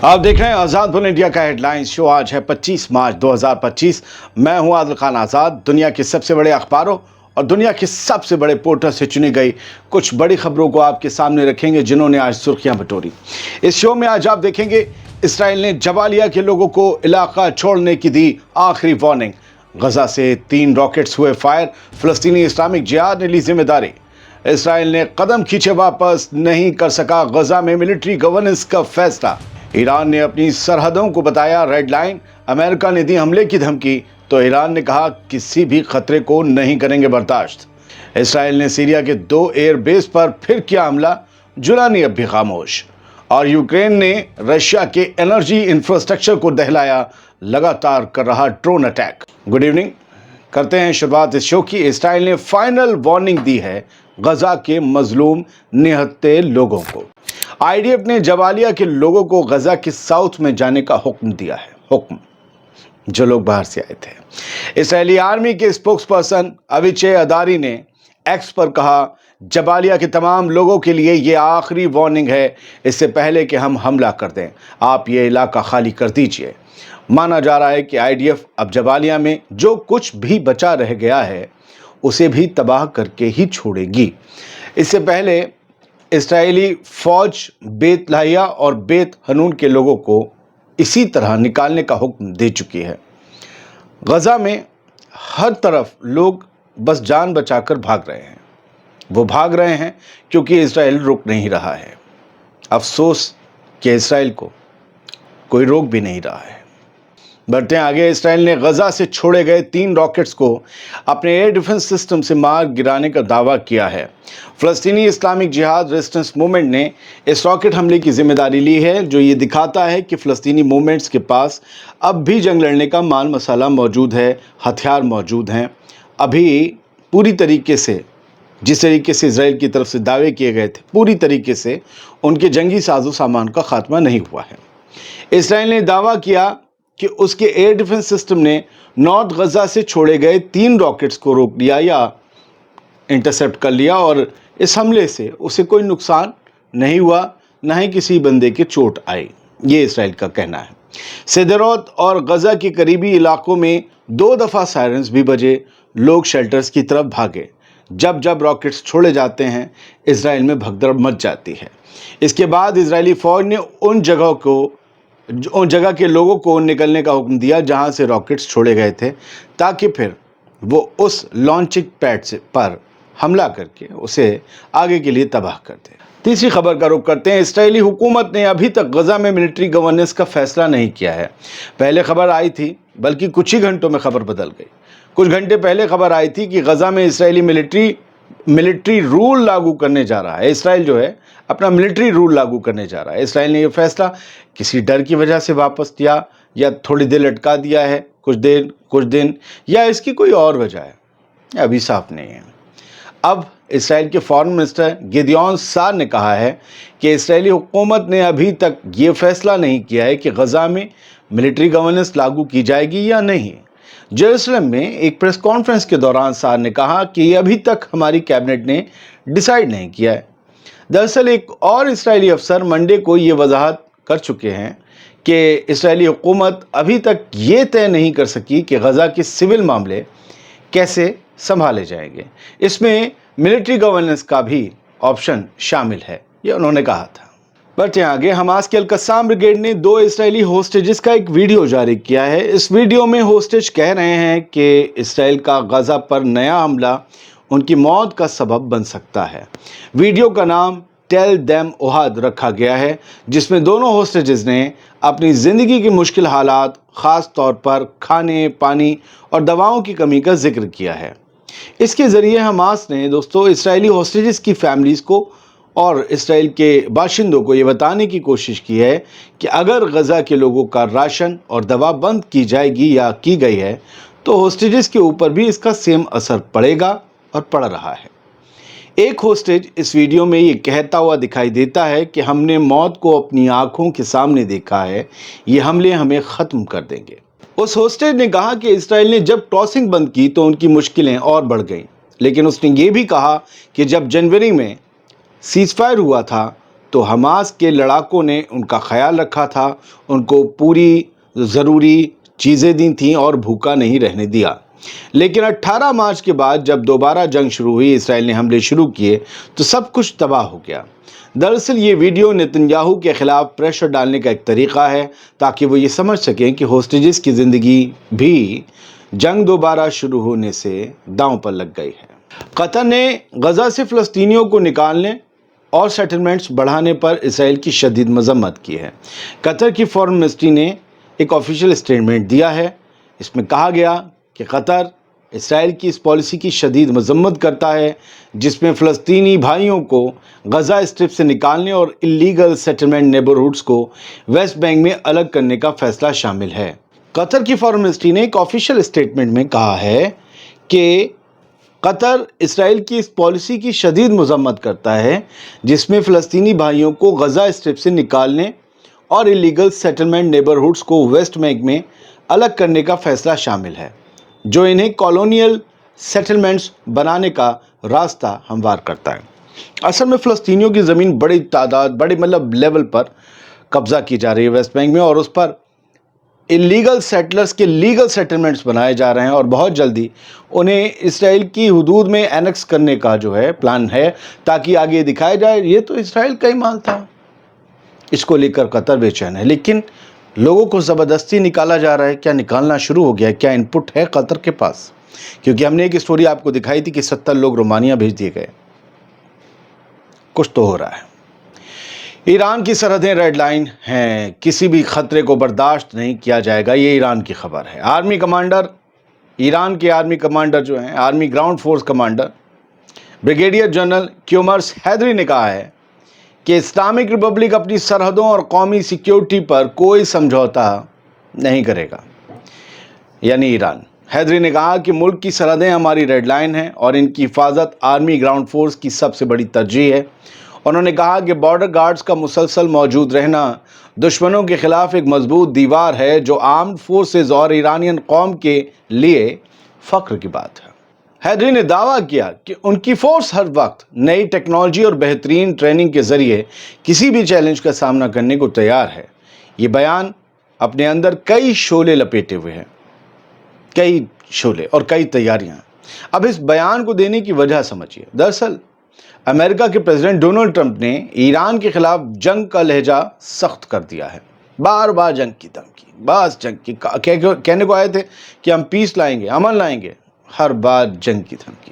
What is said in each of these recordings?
आप देख रहे हैं आज़ाद बुल इंडिया का हेडलाइंस शो। आज है 25 मार्च 2025। मैं हूं आदिल खान आज़ाद। दुनिया के सबसे बड़े अखबारों और दुनिया के सबसे बड़े पोर्टल से चुनी गई कुछ बड़ी खबरों को आपके सामने रखेंगे जिन्होंने आज सुर्खियां बटोरी। इस शो में आज आप देखेंगे इसराइल ने जबालिया के लोगों को इलाका छोड़ने की दी आखिरी वार्निंग। गजा से 3 रॉकेट्स हुए फायर, फलस्तीनी इस्लामिक जिहाद ने ली जिम्मेदारी। इसराइल ने कदम खींचे वापस नहीं कर सका गजा में मिलिट्री गवर्नेंस का फैसला। ईरान ने अपनी सरहदों को बताया रेड लाइन। अमेरिका ने दी हमले की धमकी तो ईरान ने कहा किसी भी खतरे को नहीं करेंगे बर्दाश्त। इसराइल ने सीरिया के 2 एयर बेस पर फिर किया हमला, जुलानी अब भी खामोश। और यूक्रेन ने रशिया के एनर्जी इंफ्रास्ट्रक्चर को दहलाया, लगातार कर रहा ड्रोन अटैक। गुड इवनिंग, करते हैं शुरुआत इस शो की। इसराइल ने फाइनल वार्निंग दी है गजा के मजलूम निहत्थे लोगों को। आईडीएफ ने जबालिया के लोगों को गजा के साउथ में जाने का हुक्म दिया है। हुक्म जो लोग बाहर से आए थे। इस्राएली आर्मी के स्पोक्स पर्सन अविचे अदारी ने एक्स पर कहा, जबालिया के तमाम लोगों के लिए ये आखिरी वार्निंग है। इससे पहले कि हम हमला कर दें, आप ये इलाका खाली कर दीजिए। माना जा रहा है कि आईडीएफ अब जबालिया में जो कुछ भी बचा रह गया है उसे भी तबाह करके ही छोड़ेगी। इससे पहले इस्राएली फौज बेत लाहिया और बेत हनून के लोगों को इसी तरह निकालने का हुक्म दे चुकी है। गजा में हर तरफ लोग बस जान बचाकर भाग रहे हैं। वो भाग रहे हैं क्योंकि इस्राएल रुक नहीं रहा है। अफसोस कि इस्राएल को कोई रोक भी नहीं रहा है। बढ़ते आगे, इस्राएल ने गजा से छोड़े गए 3 रॉकेट्स को अपने एयर डिफेंस सिस्टम से मार गिराने का दावा किया है। फलस्तीनी इस्लामिक जिहाद रेजिस्टेंस मूवमेंट ने इस रॉकेट हमले की जिम्मेदारी ली है, जो ये दिखाता है कि फलस्तीनी मूवमेंट्स के पास अब भी जंग लड़ने का माल मसाला मौजूद है, हथियार मौजूद हैं। अभी पूरी तरीके से जिस तरीके से इजराइल की तरफ से दावे किए गए थे, पूरी तरीके से उनके जंगी साजो सामान का खात्मा नहीं हुआ है। इस्राइल ने दावा किया कि उसके एयर डिफेंस सिस्टम ने नॉर्थ गजा से छोड़े गए 3 रॉकेट्स को रोक लिया या इंटरसेप्ट कर लिया और इस हमले से उसे कोई नुकसान नहीं हुआ, न ही किसी बंदे के चोट आई। ये इस्राइल का कहना है। सिदरोत और गजा के करीबी इलाकों में 2 दफ़ा सायरन्स भी बजे। लोग शेल्टर्स की तरफ भागे। जब जब रॉकेट्स छोड़े जाते हैं इजराइल में भगदड़ मच जाती है। इसके बाद इजरायली फ़ौज ने उन जगह के लोगों को निकलने का हुक्म दिया जहां से रॉकेट्स छोड़े गए थे, ताकि फिर वो उस लॉन्चिंग पैड पर हमला करके उसे आगे के लिए तबाह कर दे। तीसरी खबर का रुख करते हैं। इस्राएली हुकूमत ने अभी तक गजा में मिलिट्री गवर्नेंस का फैसला नहीं किया है। पहले खबर आई थी, बल्कि कुछ ही घंटों में खबर बदल गई। कुछ घंटे पहले खबर आई थी कि गजा में इस्राएली मिलिट्री रूल लागू करने जा रहा है। इसराइल जो है अपना मिलिट्री रूल लागू करने जा रहा है। इसराइल ने यह फैसला किसी डर की वजह से वापस लिया या थोड़ी देर लटका दिया है, कुछ दिन, या इसकी कोई और वजह है, अभी साफ नहीं है। अब इसराइल के फॉरेन मिनिस्टर गिदियोन सार ने कहा है कि इसराइली हुकूमत ने अभी तक ये फैसला नहीं किया है कि गजा में मिलिट्री गवर्नेंस लागू की जाएगी या नहीं। जेरूसलम में एक प्रेस कॉन्फ्रेंस के दौरान सार ने कहा कि अभी तक हमारी कैबिनेट ने डिसाइड नहीं किया है। दरअसल एक और इस्राएली अफसर मंडे को ये वजाहत कर चुके हैं कि इस्राएली हुकूमत अभी तक ये तय नहीं कर सकी कि गजा के सिविल मामले कैसे संभाले जाएंगे। इसमें मिलिट्री गवर्नेंस का भी ऑप्शन शामिल है, ये उन्होंने कहा था। बढ़ते आगे, हमास के अल-कस्साम ब्रिगेड ने 2 इस्राएली होस्टेजेस का एक वीडियो जारी किया है। इस वीडियो में होस्टेज कह रहे हैं कि इस्राएल का गजा पर नया हमला उनकी मौत का सबब बन सकता है। वीडियो का नाम टेल देम ओहाद रखा गया है, जिसमें दोनों होस्टेजेस ने अपनी ज़िंदगी की मुश्किल हालात, ख़ास तौर पर खाने, पानी और दवाओं की कमी का जिक्र किया है। इसके ज़रिए हमास ने दोस्तों इस्राएली होस्टेजेस की फैमिलीज़ को और इसराइल के बाशिंदों को ये बताने की कोशिश की है कि अगर गजा के लोगों का राशन और दवा बंद की जाएगी या की गई है तो होस्टेजेस के ऊपर भी इसका सेम असर पड़ेगा और पड़ रहा है। एक होस्टेज इस वीडियो में ये कहता हुआ दिखाई देता है कि हमने मौत को अपनी आंखों के सामने देखा है, ये हमले हमें ख़त्म कर देंगे। उस होस्टेज ने कहा कि इसराइल ने जब क्रॉसिंग बंद की तो उनकी मुश्किलें और बढ़ गईं, लेकिन उसने ये भी कहा कि जब जनवरी में सीज़फायर हुआ था تو حماس کے لڑاکوں نے ان کا خیال رکھا تھا، ان کو پوری ضروری چیزیں دی تھیں اور بھوکا نہیں رہنے دیا۔ لیکن 18 مارچ کے بعد جب دوبارہ جنگ شروع ہوئی، اسرائیل نے حملے شروع کیے تو سب کچھ تباہ ہو گیا۔ دراصل یہ ویڈیو نتنیاہو کے خلاف پریشر ڈالنے کا ایک طریقہ ہے تاکہ وہ یہ سمجھ سکیں کہ ہوسٹیجز کی زندگی بھی جنگ دوبارہ شروع ہونے سے داؤں پر لگ گئی ہے۔ قطر نے غزہ سے فلسطینیوں کو نکالنے اور سیٹلمنٹس بڑھانے پر اسرائیل کی شدید مذمت کی ہے۔ قطر کی فارن منسٹری نے ایک آفیشیل اسٹیٹمنٹ دیا ہے۔ اس میں کہا گیا کہ قطر اسرائیل کی اس پالیسی کی شدید مذمت کرتا ہے جس میں فلسطینی بھائیوں کو غزہ اسٹرپ سے نکالنے اور اللیگل سیٹلمنٹ نیبرہڈز کو ویسٹ بینک میں الگ کرنے کا فیصلہ شامل ہے۔ قطر کی فارن منسٹری نے ایک آفیشیل اسٹیٹمنٹ میں کہا ہے کہ قطر اسرائیل کی اس پالیسی کی شدید مذمت کرتا ہے جس میں فلسطینی بھائیوں کو غزہ اسٹرپ سے نکالنے اور اللیگل سیٹلمنٹ نیبرہڈز کو ویسٹ بینک میں الگ کرنے کا فیصلہ شامل ہے، جو انہیں کالونیل سیٹلمنٹس بنانے کا راستہ ہموار کرتا ہے۔ اصل میں فلسطینیوں کی زمین بڑی لیول پر قبضہ کی جا رہی ہے ویسٹ بینک میں، اور اس پر اللیگل سیٹلرز کے لیگل سیٹلمنٹس بنائے جا رہے ہیں، اور بہت جلدی انہیں اسرائیل کی حدود میں اینکس کرنے کا جو ہے پلان ہے تاکہ آگے دکھایا جائے یہ تو اسرائیل کا ہی مال تھا۔ اس کو لے کر قطر بے چین ہے، لیکن لوگوں کو زبردستی نکالا جا رہا ہے۔ کیا نکالنا شروع ہو گیا ہے؟ کیا انپٹ ہے قطر کے پاس؟ کیونکہ ہم نے ایک اسٹوری آپ کو دکھائی تھی کہ 70 لوگ رومانیہ بھیج دیے گئے۔ کچھ تو ہو رہا ہے۔ ایران کی سرحدیں ریڈ لائن ہیں، کسی بھی خطرے کو برداشت نہیں کیا جائے گا، یہ ایران کی خبر ہے۔ آرمی کمانڈر، ایران کے آرمی کمانڈر جو ہیں، army ground force commander brigadier general Kiumars Heydari نے کہا ہے کہ اسلامک ریپبلک اپنی سرحدوں اور قومی سیکیورٹی پر کوئی سمجھوتا نہیں کرے گا، یعنی ایران۔ حیدری نے کہا کہ ملک کی سرحدیں ہماری ریڈ لائن ہیں اور ان کی حفاظت آرمی گراؤنڈ فورس کی سب سے بڑی ترجیح ہے۔ انہوں نے کہا کہ بارڈر گارڈز کا مسلسل موجود رہنا دشمنوں کے خلاف ایک مضبوط دیوار ہے جو آرمڈ فورسز اور ایرانین قوم کے لیے فخر کی بات ہے۔ حیدری نے دعویٰ کیا کہ ان کی فورس ہر وقت نئی ٹیکنالوجی اور بہترین ٹریننگ کے ذریعے کسی بھی چیلنج کا سامنا کرنے کو تیار ہے۔ یہ بیان اپنے اندر کئی شعلے لپیٹے ہوئے ہیں، کئی شعلے اور کئی تیاریاں۔ اب اس بیان کو دینے کی وجہ سمجھیے۔ دراصل امریکہ کے پریزیڈنٹ ڈونلڈ ٹرمپ نے ایران کے خلاف جنگ کا لہجہ سخت کر دیا ہے۔ بار بار جنگ کی دھمکی، بس جنگ کی کہنے کو آئے تھے کہ ہم پیس لائیں گے، امن لائیں گے، ہر بار جنگ کی دھمکی۔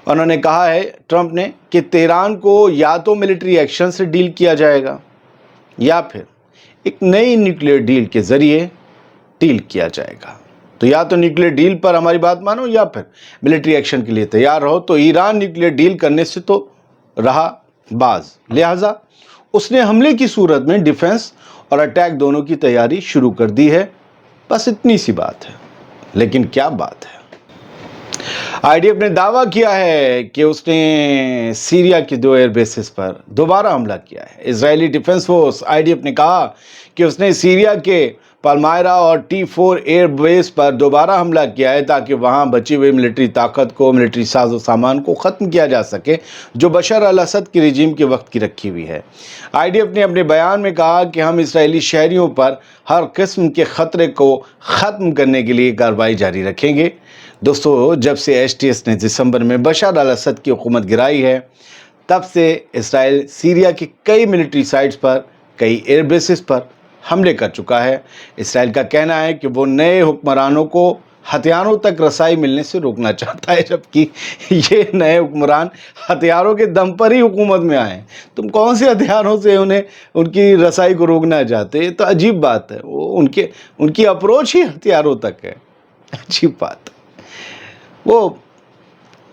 انہوں نے کہا ہے ٹرمپ نے کہ تہران کو یا تو ملٹری ایکشن سے ڈیل کیا جائے گا یا پھر ایک نئی نیوکلیئر ڈیل کے ذریعے ڈیل کیا جائے گا۔ تو یا تو نیوکلیئر ڈیل پر ہماری بات مانو یا پھر ملٹری ایکشن کے لیے تیار رہو۔ تو ایران نیوکلیئر ڈیل کرنے سے تو رہا باز، لہٰذا اس نے حملے کی صورت میں ڈیفنس اور اٹیک دونوں کی تیاری شروع کر دی ہے۔ بس اتنی سی بات ہے، لیکن کیا بات ہے؟ آئی ڈی ایف نے دعویٰ کیا ہے کہ اس نے سیریا کی 2 ایئر بیسز پر دوبارہ حملہ کیا ہے۔ Israeli defence force I D F نے کہا کہ اس نے سیریا کے پالمائرا اور T4 ایئر بیس پر دوبارہ حملہ کیا ہے تاکہ وہاں بچی ہوئی ملٹری طاقت کو، ملٹری ساز و سامان کو ختم کیا جا سکے جو بشار الاسد کی رجیم کے وقت کی رکھی ہوئی ہے۔ آئی ڈی ایف نے اپنے بیان میں کہا کہ ہم اسرائیلی شہریوں پر ہر قسم کے خطرے کو ختم کرنے کے لیے کارروائی جاری رکھیں گے۔ دوستو، جب سے ایس ٹی ایس نے دسمبر میں بشار الاسد کی حکومت گرائی ہے، تب سے اسرائیل سیریا کی کئی ملٹری سائٹس پر، کئی ایئر بیسز پر حملے کر چکا ہے۔ اسرائیل کا کہنا ہے کہ وہ نئے حکمرانوں کو ہتھیاروں تک رسائی ملنے سے روکنا چاہتا ہے، جبکہ یہ نئے حکمران ہتھیاروں کے دم پر ہی حکومت میں آئے ہیں۔ تم کون سے ہتھیاروں سے ان کی رسائی کو روکنا چاہتے؟ یہ تو عجیب بات ہے۔ وہ ان کی اپروچ ہی ہتھیاروں تک ہے، عجیب بات۔ وہ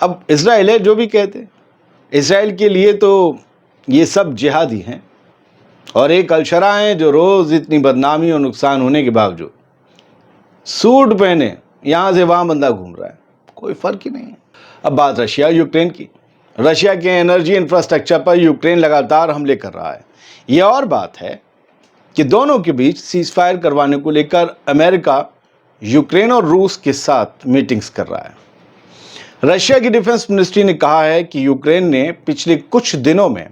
اب اسرائیل ہے جو بھی کہتے، اسرائیل کے لیے تو یہ سب جہادی ہیں اور ایک الشرع ہیں جو روز اتنی بدنامی اور نقصان ہونے کے باوجود سوٹ پہنے یہاں سے وہاں بندہ گھوم رہا ہے، کوئی فرق ہی نہیں ہے۔ اب بات رشیا یوکرین کی۔ رشیا کے انرجی انفراسٹرکچر پر یوکرین لگاتار حملے کر رہا ہے۔ یہ اور بات ہے کہ دونوں کے بیچ سیز فائر کروانے کو لے کر امریکہ یوکرین اور روس کے ساتھ میٹنگز کر رہا ہے۔ رشیا کی ڈیفنس منسٹری نے کہا ہے کہ یوکرین نے پچھلے کچھ دنوں میں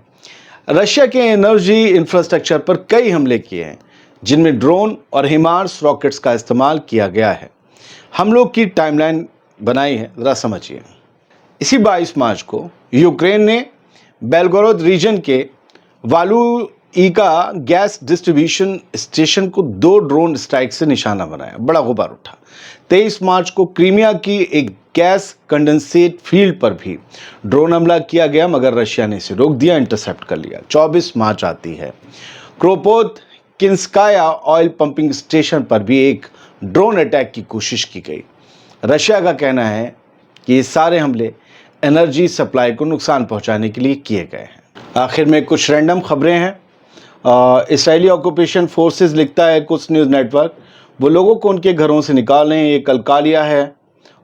रशिया के एनर्जी इंफ्रास्ट्रक्चर पर कई हमले किए हैं, जिनमें ड्रोन और हिमार्स रॉकेट्स का इस्तेमाल किया गया है। हमलों की टाइमलाइन बनाई है, ज़रा समझिए। इसी 22 मार्च को यूक्रेन ने बेलगोरोद रीजन के वालुइका गैस डिस्ट्रीब्यूशन स्टेशन को 2 ड्रोन स्ट्राइक से निशाना बनाया, बड़ा गुबार उठा। 23 मार्च को क्रीमिया की एक गैस कंडेंसेट फील्ड पर भी ड्रोन हमला किया गया, मगर रशिया ने इसे रोक दिया, इंटरसेप्ट कर लिया। 24 मार्च आती है, क्रोपोत किंस्काया ऑयल पंपिंग स्टेशन पर भी एक ड्रोन अटैक की कोशिश की गई। रशिया का कहना है कि ये सारे हमले एनर्जी सप्लाई को नुकसान पहुंचाने के लिए किए गए हैं। आखिर में कुछ रैंडम खबरें हैं। इसराइली ऑक्यूपेशन फोर्सेस लिखता है कुछ न्यूज़ नेटवर्क, वो लोगों को उनके घरों से निकाल रहे हैं। ये कलकालिया है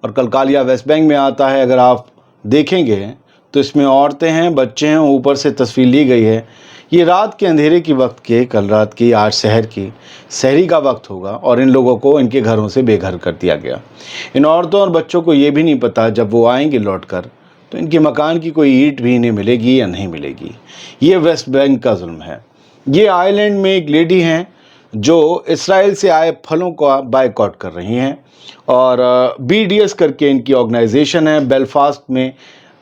और कलकालिया वेस्ट बैंक में आता है। अगर आप देखेंगे तो इसमें औरतें हैं, बच्चे हैं, ऊपर से तस्वीर ली गई है। ये रात के अंधेरे की वक्त के, कल रात की, आज शहर की सहरी का वक्त होगा और इन लोगों को इनके घरों से बेघर कर दिया गया। इन औरतों और बच्चों को ये भी नहीं पता जब वो आएंगे लौट कर तो इनके मकान की कोई ईंट भी इन्हें मिलेगी या नहीं मिलेगी। ये वेस्ट बैंक का जुल्म है। ये आयरलैंड में एक लेडी हैं जो इसराइल से आए फलों का बायकॉट कर रही हैं और BDS करके इनकी ऑर्गेनाइजेशन है। बेलफास्ट में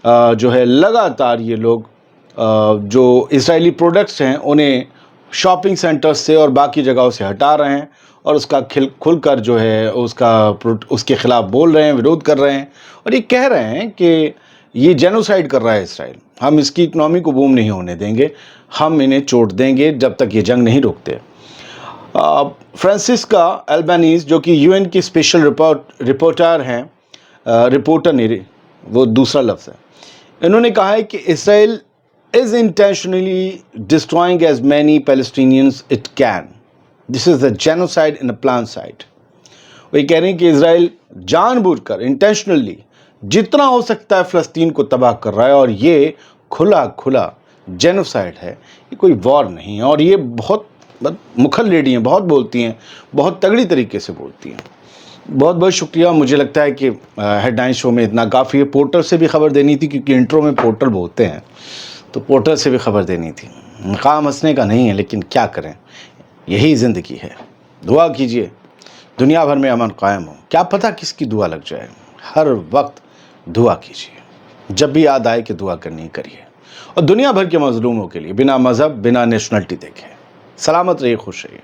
जो है लगातार ये लोग जो इसराइली प्रोडक्ट्स हैं उन्हें शॉपिंग सेंटर्स से और बाकी जगहों से हटा रहे हैं और उसका खुलकर जो है उसके खिलाफ बोल रहे हैं, विरोध कर रहे हैं और ये कह रहे हैं कि ये जेनोसाइड कर रहा है इसराइल। हम इसकी इकनॉमी को बूम नहीं होने देंगे, हम इन्हें चोट देंगे जब तक ये जंग नहीं रोकते। फ्रांसिस्का एल्बानीज जो कि UN की स्पेशल रिपोर्टर हैं, रिपोर्टर नहीं, वो दूसरा लफ्ज़ है, इन्होंने कहा है कि Israel is intentionally destroying as many Palestinians it can. This is a genocide in a plain sight. वो ये कह रहे हैं कि इजराइल जानबूझकर इंटेंशनली जितना हो सकता है फ़लस्तीन को तबाह कर रहा है और ये खुला जेनोसाइड है, ये कोई वॉर नहीं है। और ये बहुत मुखर लेडी हैं, बहुत बोलती हैं, बहुत तगड़ी तरीके से बोलती हैं। बहुत बहुत शुक्रिया। मुझे लगता है कि हेडलाइन शो में इतना काफ़ी है। पोर्टल से भी खबर देनी थी क्योंकि इंट्रो में पोर्टल बोलते हैं, तो पोर्टल से भी खबर देनी थी। काम हंसने का नहीं है, लेकिन क्या करें, यही ज़िंदगी है। दुआ कीजिए दुनिया भर में अमन कायम हो। क्या पता किसकी दुआ लग जाए। हर वक्त दुआ कीजिए, जब भी याद आए कि दुआ करनी करिए। और दुनिया भर के मजलूमों के लिए बिना मज़हब, बिना नेशनलिटी देखे। सलामत रहिए, खुश रहिए।